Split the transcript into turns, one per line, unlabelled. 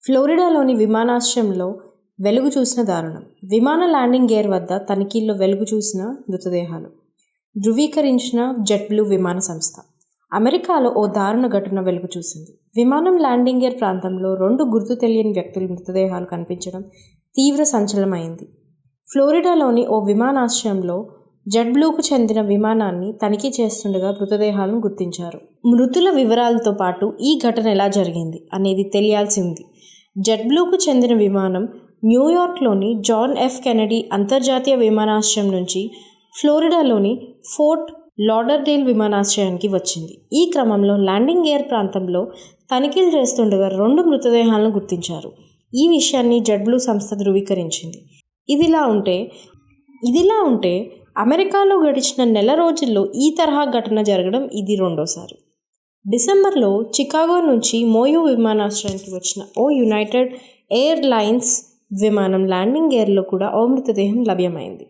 ఫ్లోరిడాలోని విమానాశ్రయంలో వెలుగు చూసిన దారుణం. విమాన ల్యాండింగ్ గేర్ వద్ద తనిఖీల్లో వెలుగు చూసిన మృతదేహాలు ధృవీకరించిన జెట్ బ్లూ విమాన సంస్థ. అమెరికాలో ఓ దారుణ ఘటన వెలుగు చూసింది. విమానం ల్యాండింగ్ గేర్ ప్రాంతంలో 2 గుర్తు తెలియని వ్యక్తుల మృతదేహాలు కనిపించడం తీవ్ర సంచలనమైంది. ఫ్లోరిడాలోని ఓ విమానాశ్రయంలో జెట్ బ్లూకు చెందిన విమానాన్ని తనిఖీ చేస్తుండగా మృతదేహాలను గుర్తించారు. మృతుల వివరాలతో పాటు ఈ ఘటన ఎలా జరిగింది అనేది తెలియాల్సి ఉంది. జెట్ బ్లూకు చెందిన విమానం న్యూయార్క్లోని జాన్ ఎఫ్ కెనడీ అంతర్జాతీయ విమానాశ్రయం నుంచి ఫ్లోరిడాలోని ఫోర్ట్ లాడర్డేల్ విమానాశ్రయానికి వచ్చింది. ఈ క్రమంలో ల్యాండింగ్ గేర్ ప్రాంతంలో తనిఖీలు చేస్తుండగా 2 మృతదేహాలను గుర్తించారు. ఈ విషయాన్ని జెట్ బ్లూ సంస్థ ధృవీకరించింది. ఇదిలా ఉంటే అమెరికాలో గడిచిన నెల రోజుల్లో ఈ తరహా ఘటన జరగడం ఇది రెండోసారి. డిసెంబర్లో చికాగో నుంచి మోయో విమానాశ్రయానికి వచ్చిన ఓ యునైటెడ్ ఎయిర్ లైన్స్ విమానం ల్యాండింగ్ గేర్లో కూడా ఓ మృతదేహం లభ్యమైంది.